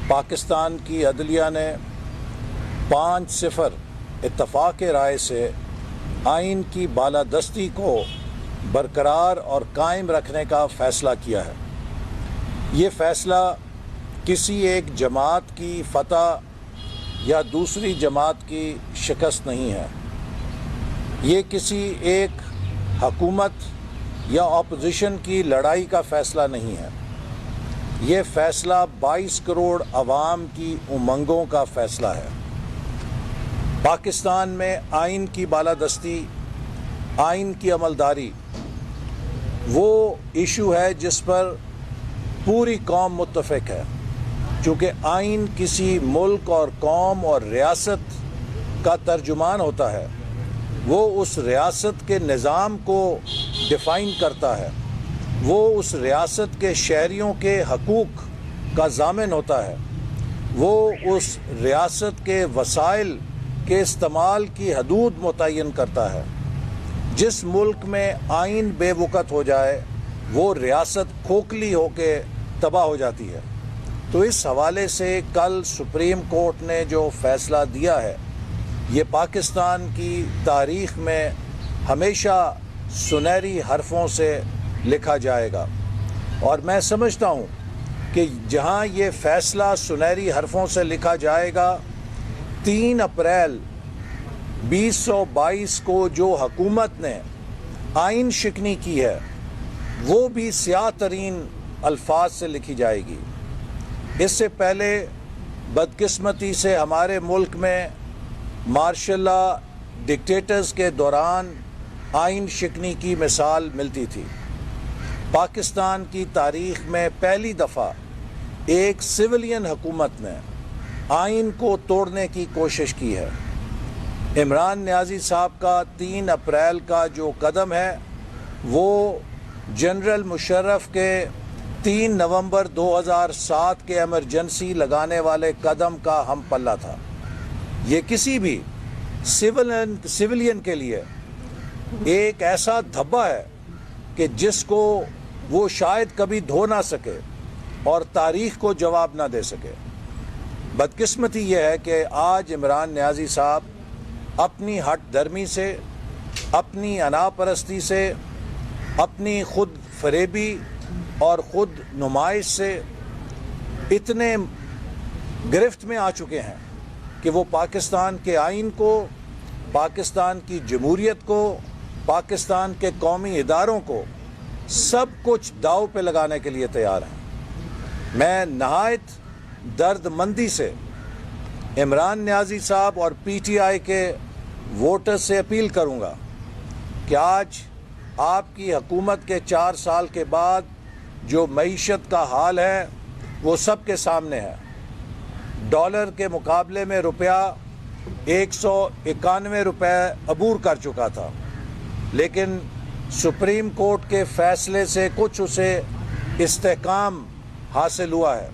پاکستان کی عدلیہ نے 5-0 اتفاق رائے سے آئین کی بالادستی کو برقرار اور قائم رکھنے کا فیصلہ کیا ہے۔ یہ فیصلہ کسی ایک جماعت کی فتح یا دوسری جماعت کی شکست نہیں ہے۔ یہ کسی ایک حکومت یا اپوزیشن کی لڑائی کا فیصلہ نہیں ہے۔ یہ فیصلہ 22 کروڑ عوام کی امنگوں کا فیصلہ ہے۔ پاکستان میں آئین کی بالادستی، آئین کی عملداری وہ ایشو ہے جس پر پوری قوم متفق ہے، چونکہ آئین کسی ملک اور قوم اور ریاست کا ترجمان ہوتا ہے۔ وہ اس ریاست کے نظام کو ڈیفائن کرتا ہے، وہ اس ریاست کے شہریوں کے حقوق کا ضامن ہوتا ہے، وہ اس ریاست کے وسائل کے استعمال کی حدود متعین کرتا ہے۔ جس ملک میں آئین بے وقت ہو جائے وہ ریاست کھوکھلی ہو کے تباہ ہو جاتی ہے۔ تو اس حوالے سے کل سپریم کورٹ نے جو فیصلہ دیا ہے یہ پاکستان کی تاریخ میں ہمیشہ سنہری حرفوں سے لکھا جائے گا، اور میں سمجھتا ہوں کہ جہاں یہ فیصلہ سنہری حرفوں سے لکھا جائے گا، 3 اپریل 2022 کو جو حکومت نے آئین شکنی کی ہے وہ بھی سیاہ ترین الفاظ سے لکھی جائے گی۔ اس سے پہلے بدقسمتی سے ہمارے ملک میں مارشل لا ڈکٹیٹرز کے دوران آئین شکنی کی مثال ملتی تھی۔ پاکستان کی تاریخ میں پہلی دفعہ ایک سویلین حکومت نے آئین کو توڑنے کی کوشش کی ہے۔ عمران نیازی صاحب کا 3 اپریل کا جو قدم ہے وہ جنرل مشرف کے 3 نومبر 2007 کے ایمرجنسی لگانے والے قدم کا ہم پلہ تھا۔ یہ کسی بھی سویلین کے لیے ایک ایسا دھبا ہے کہ جس کو وہ شاید کبھی دھو نہ سکے اور تاریخ کو جواب نہ دے سکے۔ بدقسمتی یہ ہے کہ آج عمران نیازی صاحب اپنی ہٹ درمی سے، اپنی انا پرستی سے، اپنی خود فریبی اور خود نمائش سے اتنے گرفت میں آ چکے ہیں کہ وہ پاکستان کے آئین کو، پاکستان کی جمہوریت کو، پاکستان کے قومی اداروں کو سب کچھ داؤ پہ لگانے کے لیے تیار ہیں۔ میں نہایت درد مندی سے عمران نیازی صاحب اور پی ٹی آئی کے ووٹر سے اپیل کروں گا کہ آج آپ کی حکومت کے 4 سال کے بعد جو معیشت کا حال ہے وہ سب کے سامنے ہے۔ ڈالر کے مقابلے میں روپیہ 191 روپے عبور کر چکا تھا، لیکن سپریم کورٹ کے فیصلے سے کچھ اسے استحکام حاصل ہوا ہے۔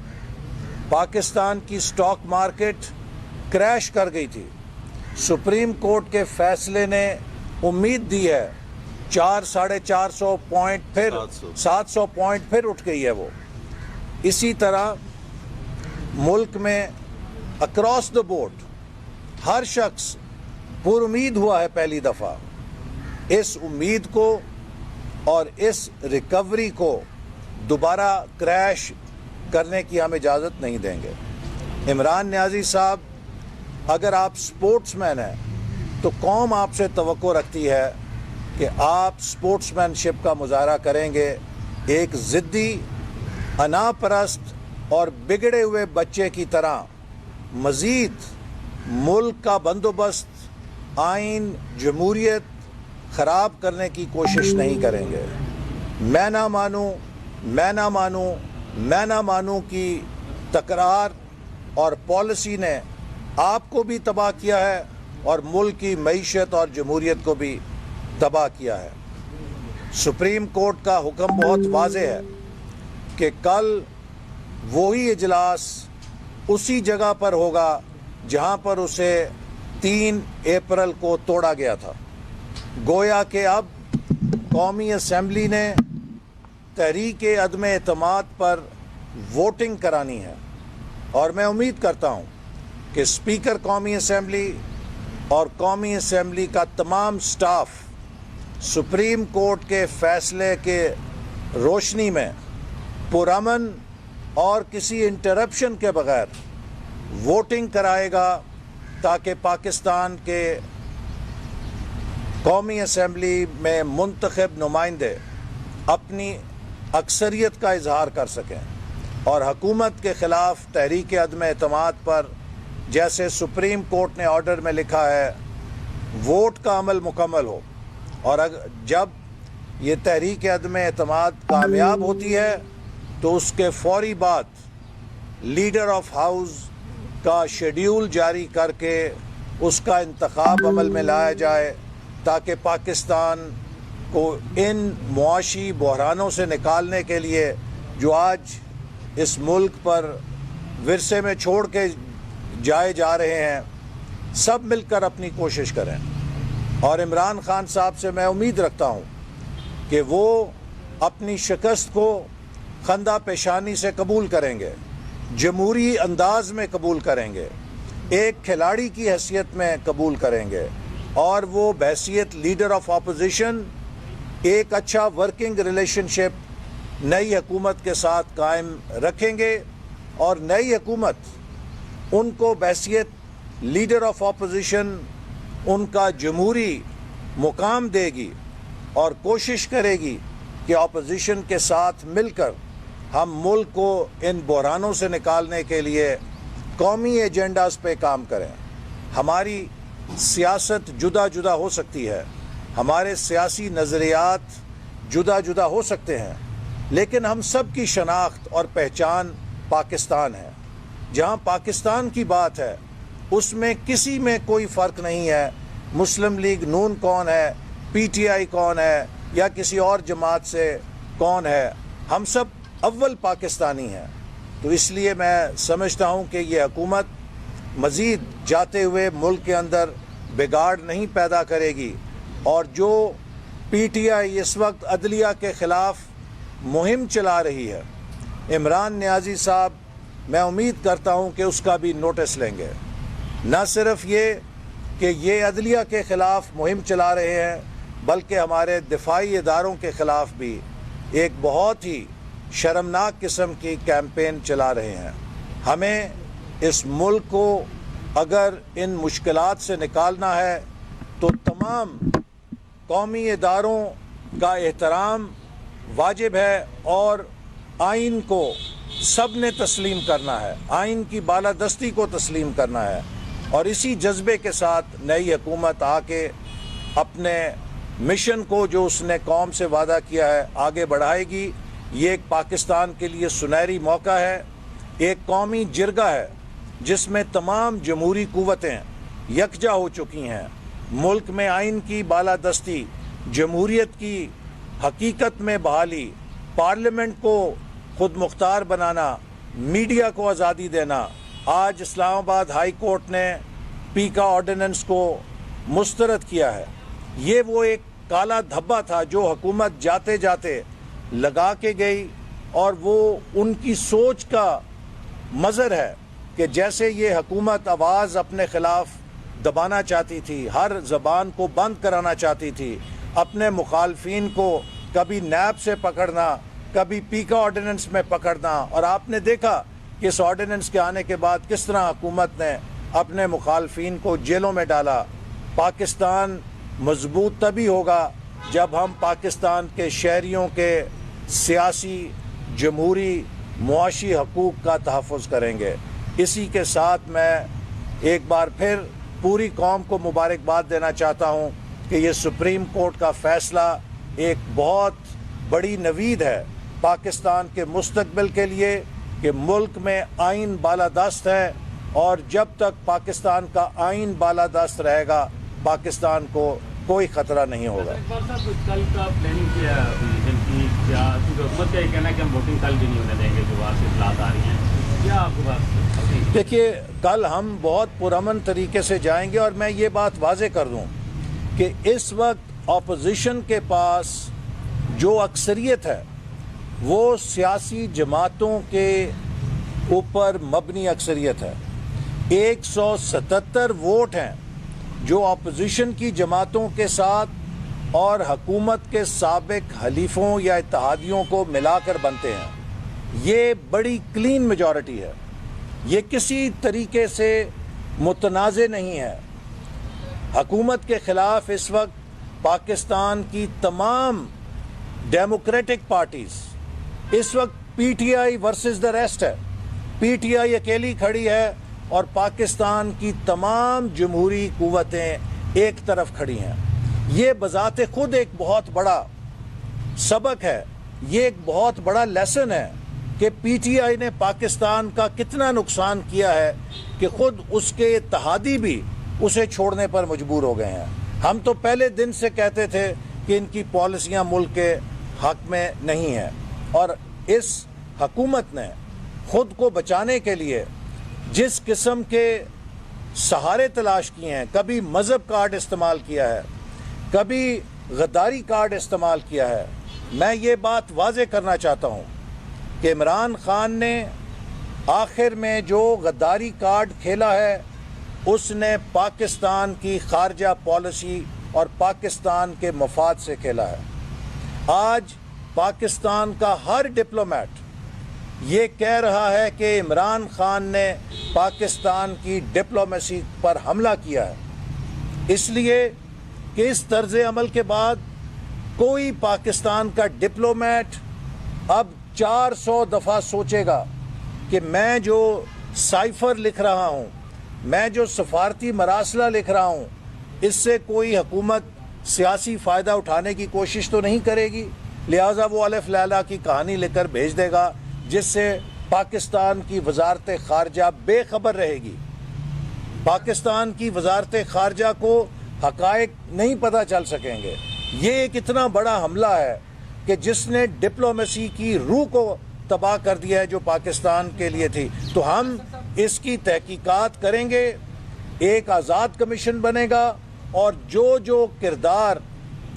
پاکستان کی سٹاک مارکیٹ کریش کر گئی تھی۔ سپریم کورٹ کے فیصلے نے امید دی ہے 400-450 پوائنٹ پھر 700 پوائنٹ پھر اٹھ گئی ہے وہ۔ اسی طرح ملک میں اکراس دا بورڈ ہر شخص پر امید ہوا ہے پہلی دفعہ۔ اس امید کو اور اس ریکوری کو دوبارہ کریش کرنے کی ہم اجازت نہیں دیں گے۔ عمران نیازی صاحب، اگر آپ سپورٹس مین ہیں تو قوم آپ سے توقع رکھتی ہے کہ آپ سپورٹس مین شپ کا مظاہرہ کریں گے، ایک ضدی، انا پرست اور بگڑے ہوئے بچے کی طرح مزید ملک کا بندوبست، آئین، جمہوریت خراب کرنے کی کوشش نہیں کریں گے۔ میں نہ مانوں، میں نہ مانوں، میں نہ مانوں کی تکرار اور پالیسی نے آپ کو بھی تباہ کیا ہے اور ملک کی معیشت اور جمہوریت کو بھی تباہ کیا ہے۔ سپریم کورٹ کا حکم بہت واضح ہے کہ کل وہی اجلاس اسی جگہ پر ہوگا جہاں پر اسے 3 اپریل کو توڑا گیا تھا۔ گویا کہ اب قومی اسمبلی نے تحریک عدم اعتماد پر ووٹنگ کرانی ہے۔ اور میں امید کرتا ہوں کہ اسپیکر قومی اسمبلی اور قومی اسمبلی کا تمام سٹاف سپریم کورٹ کے فیصلے کے روشنی میں پرامن اور کسی انٹرپشن کے بغیر ووٹنگ کرائے گا تاکہ پاکستان کے قومی اسمبلی میں منتخب نمائندے اپنی اکثریت کا اظہار کر سکیں اور حکومت کے خلاف تحریک عدم اعتماد پر جیسے سپریم کورٹ نے آرڈر میں لکھا ہے ووٹ کا عمل مکمل ہو، اور جب یہ تحریک عدم اعتماد کامیاب ہوتی ہے تو اس کے فوری بعد لیڈر آف ہاؤس کا شیڈیول جاری کر کے اس کا انتخاب عمل میں لایا جائے تاکہ پاکستان کو ان معاشی بحرانوں سے نکالنے کے لیے جو آج اس ملک پر ورثے میں چھوڑ کے جائے جا رہے ہیں، سب مل کر اپنی کوشش کریں۔ اور عمران خان صاحب سے میں امید رکھتا ہوں کہ وہ اپنی شکست کو خندہ پیشانی سے قبول کریں گے، جمہوری انداز میں قبول کریں گے، ایک کھلاڑی کی حیثیت میں قبول کریں گے، اور وہ بحیثیت لیڈر آف اپوزیشن ایک اچھا ورکنگ ریلیشن شپ نئی حکومت کے ساتھ قائم رکھیں گے، اور نئی حکومت ان کو بحیثیت لیڈر آف اپوزیشن ان کا جمہوری مقام دے گی اور کوشش کرے گی کہ اپوزیشن کے ساتھ مل کر ہم ملک کو ان بحرانوں سے نکالنے کے لیے قومی ایجنڈاز پہ کام کریں۔ ہماری سیاست جدا جدا ہو سکتی ہے، ہمارے سیاسی نظریات جدا جدا ہو سکتے ہیں، لیکن ہم سب کی شناخت اور پہچان پاکستان ہے۔ جہاں پاکستان کی بات ہے اس میں کسی میں کوئی فرق نہیں ہے مسلم لیگ نون کون ہے، پی ٹی آئی کون ہے، یا کسی اور جماعت سے کون ہے، ہم سب اول پاکستانی ہیں۔ تو اس لیے میں سمجھتا ہوں کہ یہ حکومت مزید جاتے ہوئے ملک کے اندر بگاڑ نہیں پیدا کرے گی، اور جو پی ٹی آئی اس وقت عدلیہ کے خلاف مہم چلا رہی ہے، عمران نیازی صاحب میں امید کرتا ہوں کہ اس کا بھی نوٹس لیں گے۔ نہ صرف یہ کہ یہ عدلیہ کے خلاف مہم چلا رہے ہیں، بلکہ ہمارے دفاعی اداروں کے خلاف بھی ایک بہت ہی شرمناک قسم کی کیمپین چلا رہے ہیں۔ ہمیں اس ملک کو اگر ان مشکلات سے نکالنا ہے تو تمام قومی اداروں کا احترام واجب ہے، اور آئین کو سب نے تسلیم کرنا ہے، آئین کی بالادستی کو تسلیم کرنا ہے، اور اسی جذبے کے ساتھ نئی حکومت آ کے اپنے مشن کو جو اس نے قوم سے وعدہ کیا ہے آگے بڑھائے گی۔ یہ ایک پاکستان کے لیے سنہری موقع ہے، ایک قومی جرگہ ہے جس میں تمام جمہوری قوتیں یکجا ہو چکی ہیں۔ ملک میں آئین کی بالادستی، جمہوریت کی حقیقت میں بحالی، پارلیمنٹ کو خود مختار بنانا، میڈیا کو آزادی دینا۔ آج اسلام آباد ہائی کورٹ نے پی کا آرڈیننس کو مسترد کیا ہے۔ یہ وہ ایک کالا دھبا تھا جو حکومت جاتے جاتے لگا کے گئی، اور وہ ان کی سوچ کا مظہر ہے کہ جیسے یہ حکومت آواز اپنے خلاف دبانا چاہتی تھی، ہر زبان کو بند کرانا چاہتی تھی، اپنے مخالفین کو کبھی نیب سے پکڑنا، کبھی پی کا آرڈیننس میں پکڑنا، اور آپ نے دیکھا کہ اس آرڈیننس کے آنے کے بعد کس طرح حکومت نے اپنے مخالفین کو جیلوں میں ڈالا۔ پاکستان مضبوط تبھی ہوگا جب ہم پاکستان کے شہریوں کے سیاسی، جمہوری، معاشی حقوق کا تحفظ کریں گے۔ اسی کے ساتھ میں ایک بار پھر پوری قوم کو مبارکباد دینا چاہتا ہوں کہ یہ سپریم کورٹ کا فیصلہ ایک بہت بڑی نوید ہے پاکستان کے مستقبل کے لیے، کہ ملک میں آئین بالادست ہے، اور جب تک پاکستان کا آئین بالادست رہے گا پاکستان کو کوئی خطرہ نہیں ہوگا۔ کل کا پلاننگ کیا حکومت کا یہ کہنا ہے کہ ہم ووٹنگ کل بھی نہیں ہونے دیں گے، جو باہر سے اطلاعات آ رہی ہیں، کیا آپ کو بات؟ دیکھیے، کل ہم بہت پرامن طریقے سے جائیں گے، اور میں یہ بات واضح کر دوں کہ اس وقت اپوزیشن کے پاس جو اکثریت ہے وہ سیاسی جماعتوں کے اوپر مبنی اکثریت ہے. 177 ووٹ ہیں جو اپوزیشن کی جماعتوں کے ساتھ اور حکومت کے سابق حلیفوں یا اتحادیوں کو ملا کر بنتے ہیں. یہ بڑی کلین میجورٹی ہے. یہ کسی طریقے سے متنازع نہیں ہے. حکومت کے خلاف اس وقت پاکستان کی تمام ڈیموکریٹک پارٹیز اس وقت P T I versus the rest ہے. پی ٹی آئی اکیلی کھڑی ہے اور پاکستان کی تمام جمہوری قوتیں ایک طرف کھڑی ہیں. یہ بذات خود ایک بہت بڑا سبق ہے. یہ ایک بہت بڑا لیسن ہے کہ پی ٹی آئی نے پاکستان کا کتنا نقصان کیا ہے کہ خود اس کے اتحادی بھی اسے چھوڑنے پر مجبور ہو گئے ہیں. ہم تو پہلے دن سے کہتے تھے کہ ان کی پالیسیاں ملک کے حق میں نہیں ہیں، اور اس حکومت نے خود کو بچانے کے لیے جس قسم کے سہارے تلاش کیے ہیں، کبھی مذہب کارڈ استعمال کیا ہے، کبھی غداری کارڈ استعمال کیا ہے. میں یہ بات واضح کرنا چاہتا ہوں کہ عمران خان نے آخر میں جو غداری کارڈ کھیلا ہے اس نے پاکستان کی خارجہ پالیسی اور پاکستان کے مفاد سے کھیلا ہے. آج پاکستان کا ہر ڈپلومیٹ یہ کہہ رہا ہے کہ عمران خان نے پاکستان کی ڈپلومیسی پر حملہ کیا ہے، اس لیے کہ اس طرز عمل کے بعد کوئی پاکستان کا ڈپلومیٹ اب 400 دفعہ سوچے گا کہ میں جو سائفر لکھ رہا ہوں، میں جو سفارتی مراسلہ لکھ رہا ہوں، اس سے کوئی حکومت سیاسی فائدہ اٹھانے کی کوشش تو نہیں کرے گی. لہٰذا وہ الف لیلا کی کہانی لکھ کر بھیج دے گا جس سے پاکستان کی وزارت خارجہ بے خبر رہے گی. پاکستان کی وزارت خارجہ کو حقائق نہیں پتہ چل سکیں گے. یہ ایک اتنا بڑا حملہ ہے کہ جس نے ڈپلومیسی کی روح کو تباہ کر دیا ہے جو پاکستان کے لیے تھی. تو ہم اس کی تحقیقات کریں گے، ایک آزاد کمیشن بنے گا، اور جو کردار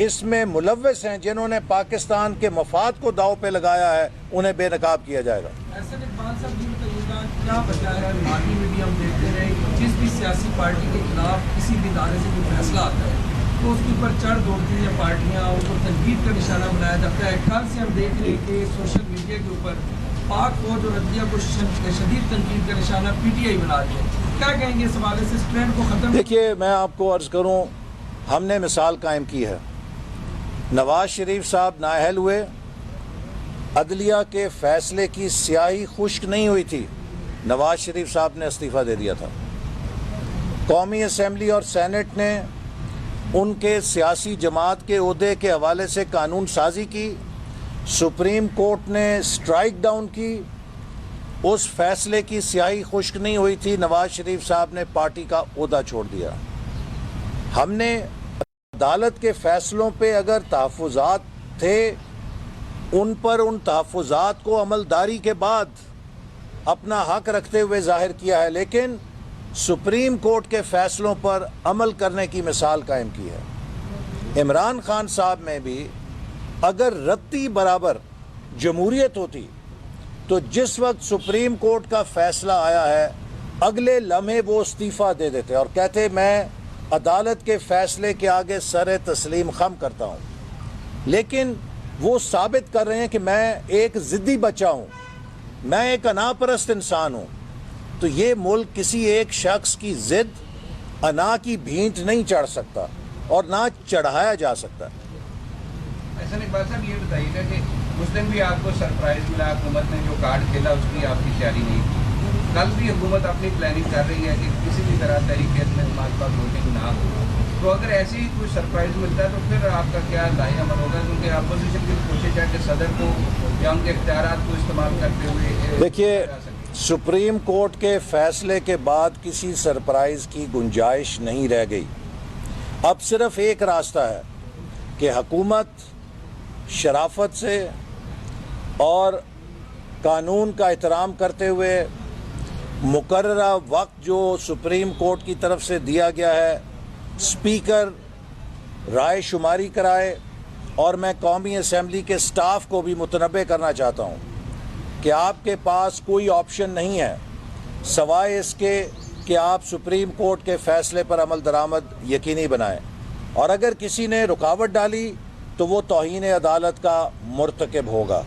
اس میں ملوث ہیں جنہوں نے پاکستان کے مفاد کو داؤ پہ لگایا ہے انہیں بے نقاب کیا جائے گا. احسن اقبال صاحب جی بتائیے کیا وجہ ہے ماضی میں بھی ہم دیکھتے رہے جس بھی سیاسی پارٹی کے خلاف کسی بھی ادارے سے کوئی فیصلہ آتا ہے تو اس کے اوپر چڑھ دوڑتی ہیں پارٹیاں، ان کو تنقید کا نشانہ بنایا جاتا ہے. کل سے ہم دیکھ رہے ہیں کہ سوشل میڈیا کے اوپر پاک فوج اور عدلیہ کو شدید تنقید کا نشانہ پی ٹی آئی بنا دیا. کیا کہیں گے اس حوالے سے اس ٹرینڈ کو ختم؟ دیکھیے، میں آپ کو عرض کروں، ہم نے مثال قائم کی ہے. نواز شریف صاحب نااہل ہوئے، عدلیہ کے فیصلے کی سیاہی خشک نہیں ہوئی تھی، نواز شریف صاحب نے استعفیٰ دے دیا تھا. قومی اسمبلی اور سینٹ نے ان کے سیاسی جماعت کے عہدے کے حوالے سے قانون سازی کی، سپریم کورٹ نے سٹرائک ڈاؤن کی. اس فیصلے کی سیاہی خشک نہیں ہوئی تھی، نواز شریف صاحب نے پارٹی کا عہدہ چھوڑ دیا. ہم نے عدالت کے فیصلوں پہ اگر تحفظات تھے، ان پر ان تحفظات کو عملداری کے بعد اپنا حق رکھتے ہوئے ظاہر کیا ہے، لیکن سپریم کورٹ کے فیصلوں پر عمل کرنے کی مثال قائم کی ہے. عمران خان صاحب میں بھی اگر رتی برابر جمہوریت ہوتی تو جس وقت سپریم کورٹ کا فیصلہ آیا ہے اگلے لمحے وہ استعفیٰ دے دیتے اور کہتے میں عدالت کے فیصلے کے آگے سر تسلیم خم کرتا ہوں. لیکن وہ ثابت کر رہے ہیں کہ میں ایک ضدی بچہ ہوں، میں ایک انا پرست انسان ہوں. تو یہ ملک کسی ایک شخص کی ضد انا کی بھینٹ نہیں چڑھ سکتا اور نہ چڑھایا جا سکتا. احسن اقبال صاحب یہ بتائیے گا کہ اس دن بھی آپ کو سرپرائز ملا، حکومت نے جو کارڈ کھیلا اس کی آپ کی تیاری نہیں تھی. کل بھی حکومت اپنی پلاننگ کر رہی ہے کہ کسی بھی طرح تحریک میں ہمارے پاس ووٹنگ نہ ہو. تو اگر ایسی ہی کوئی سرپرائز ملتا ہے تو پھر آپ کا کیا لائی عمل ہوگا؟ کیونکہ اپوزیشن کی کوشش ہے کہ صدر کو یا ان کے اختیارات کو استعمال کرتے ہوئے دیکھیے، سپریم کورٹ کے فیصلے کے بعد کسی سرپرائز کی گنجائش نہیں رہ گئی. اب صرف ایک راستہ ہے کہ حکومت شرافت سے اور قانون کا احترام کرتے ہوئے مقررہ وقت جو سپریم کورٹ کی طرف سے دیا گیا ہے اسپیکر رائے شماری کرائے. اور میں قومی اسمبلی کے سٹاف کو بھی متنبہ کرنا چاہتا ہوں کہ آپ کے پاس کوئی آپشن نہیں ہے سوائے اس کے کہ آپ سپریم کورٹ کے فیصلے پر عمل درآمد یقینی بنائیں، اور اگر کسی نے رکاوٹ ڈالی تو وہ توہین عدالت کا مرتکب ہوگا۔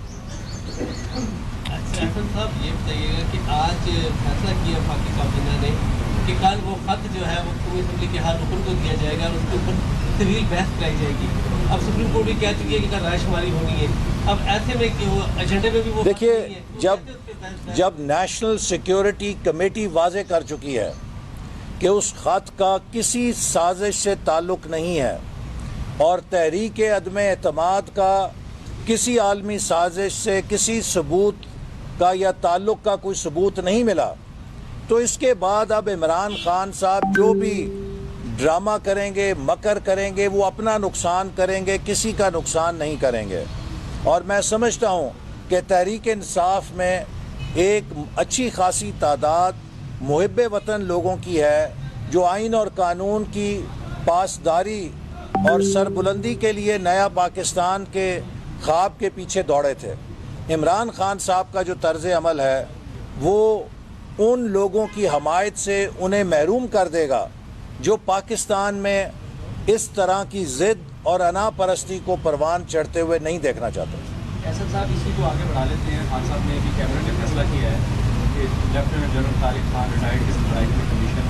احسن صاحب یہ بتائیے گا کہ آج فیصلہ کیا پاکی کابینہ نے کہ کل وہ خط جو ہے وہ قومی اسمبلی کے ہر رکن کو دیا جائے گا اور اس کے اوپر طویل بحث کرائی جائے گی۔ اب سپریم کورٹ بھی کہہ چکی ہے کہ کل رائے شماری ہونی ہے، اب ایسے میں کہ وہ ایجنڈے میں بھی وہ دیکھیے جب جب نیشنل سیکیورٹی کمیٹی واضح کر چکی ہے کہ اس خط کا کسی سازش سے تعلق نہیں ہے اور تحریک عدم اعتماد کا کسی عالمی سازش سے کسی ثبوت کا یا تعلق کا کوئی ثبوت نہیں ملا، تو اس کے بعد اب عمران خان صاحب جو بھی ڈرامہ کریں گے، مکر کریں گے، وہ اپنا نقصان کریں گے، کسی کا نقصان نہیں کریں گے۔ اور میں سمجھتا ہوں کہ تحریک انصاف میں ایک اچھی خاصی تعداد محب وطن لوگوں کی ہے جو آئین اور قانون کی پاسداری اور سربلندی کے لیے نیا پاکستان کے خواب کے پیچھے دوڑے تھے۔ عمران خان صاحب کا جو طرز عمل ہے وہ ان لوگوں کی حمایت سے انہیں محروم کر دے گا جو پاکستان میں اس طرح کی ضد اور انا پرستی کو پروان چڑھتے ہوئے نہیں دیکھنا چاہتے۔ احسن صاحب اسی کو آگے بڑھا لیتے ہیں۔ خان صاحب نے بھی کیبنٹ نے فیصلہ کیا ہے کہ lieutenant general Tariq Khan retired کی سپلائی کمیشن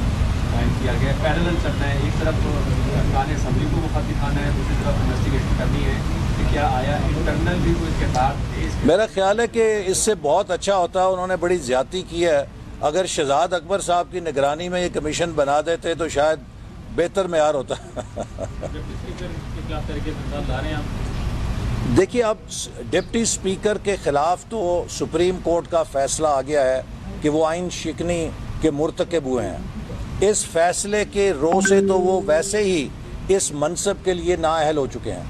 قائم کیا گیا ہے، پیرلل چلنا ہے، ایک طرف ارکان اسمبلی کو وہ خط دکھانا ہے، دوسری طرف انویسٹیگیشن کرنی ہے کہ کیا آیا انٹرنل بھی کوئی کردار۔ میرا خیال ہے کہ اس سے بہت اچھا ہوتا، انہوں نے بڑی زیادتی کی ہے۔ اگر شہزاد اکبر صاحب کی نگرانی میں یہ کمیشن بنا دیتے تو شاید بہتر معیار ہوتا۔ دیکھیے اب ڈپٹی اسپیکر کے خلاف تو سپریم کورٹ کا فیصلہ آ گیا ہے کہ وہ آئین شکنی کے مرتکب ہوئے ہیں۔ اس فیصلے کے رو سے تو وہ ویسے ہی اس منصب کے لیے نااہل ہو چکے ہیں۔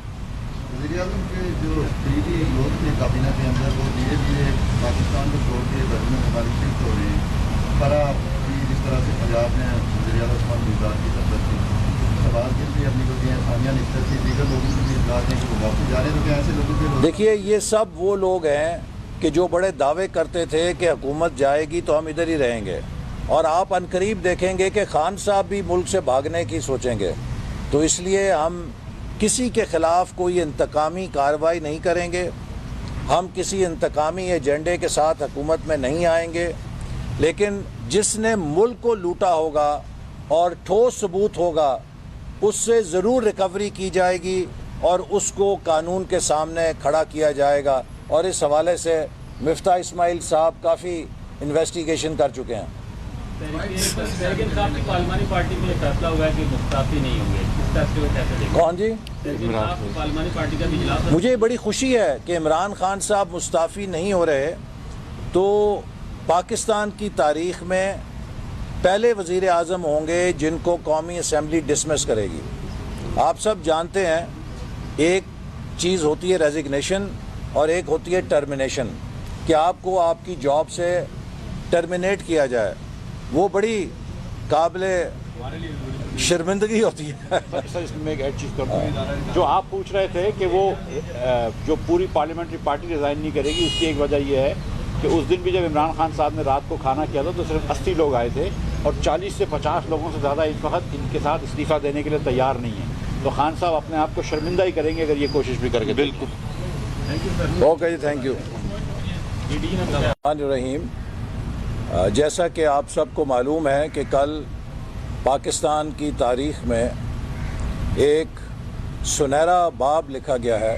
وزیر اعظم کے جو قریبی لوگ تھے کابینہ کے اندر وہ دھیرے دھیرے پاکستان کو چھوڑ کے برتن ممالک شفٹ ہو رہے ہیں۔ فرا جس طرح سے پنجاب میں وزیر اعظم عثمان گلزار کی سربت تھی، شہباز گل بھی اپنی کوئی ثانیہ نکتر تھی، دیگر لوگوں سے بھی اطلاعات ہیں کہ وہ واپس جا رہے ہیں، تو کیا ایسے لوگوں کے دیکھیے یہ سب وہ لوگ ہیں کہ جو بڑے دعوے کرتے تھے کہ حکومت جائے گی تو ہم ادھر ہی رہیں گے، اور آپ عنقریب دیکھیں گے کہ خان صاحب بھی ملک سے بھاگنے کی سوچیں گے۔ تو اس لیے ہم کسی کے خلاف کوئی انتقامی کارروائی نہیں کریں گے، ہم کسی انتقامی ایجنڈے کے ساتھ حکومت میں نہیں آئیں گے، لیکن جس نے ملک کو لوٹا ہوگا اور ٹھوس ثبوت ہوگا اس سے ضرور ریکوری کی جائے گی اور اس کو قانون کے سامنے کھڑا کیا جائے گا، اور اس حوالے سے مفتاح اسماعیل صاحب کافی انویسٹیگیشن کر چکے ہیں۔ تحریک انصاف کی پارلیمانی پارٹی میں فیصلہ ہوا ہے کہ مستعفی نہیں ہوں گے، اس فیصلے کو کیسے دیکھیں؟ کون جی؟ تحریک انصاف کی پارلیمانی پارٹی کا بھی اجلاس ہے۔ مجھے بڑی خوشی ہے کہ عمران خان صاحب مستعفی نہیں ہو رہے، تو پاکستان کی تاریخ میں پہلے وزیر اعظم ہوں گے جن کو قومی اسمبلی ڈسمس کرے گی۔ آپ سب جانتے ہیں ایک چیز ہوتی ہے ریزگنیشن اور ایک ہوتی ہے ٹرمینیشن، کہ آپ کو آپ کی جاب سے ٹرمینیٹ کیا جائے، وہ بڑی قابل شرمندگی ہوتی ہے۔ سر اس میں ایک ایڈ چیز کر دوں، جو آپ پوچھ رہے تھے کہ وہ جو پوری پارلیمنٹری پارٹی ریزائن نہیں کرے گی، اس کی ایک وجہ یہ ہے کہ اس دن بھی جب عمران خان صاحب نے رات کو کھانا کیا تھا تو صرف 80 لوگ آئے تھے، اور 40 سے 50 لوگوں سے زیادہ اس وقت ان کے ساتھ استعفیٰ دینے کے لیے تیار نہیں ہیں، تو خان صاحب اپنے آپ کو شرمندہ ہی کریں گے اگر یہ کوشش بھی کر کے۔ بالکل، اوکے جی، تھینک یو۔ الرحمن الرحیم، جیسا کہ آپ سب کو معلوم ہے کہ کل پاکستان کی تاریخ میں ایک سنہرا باب لکھا گیا ہے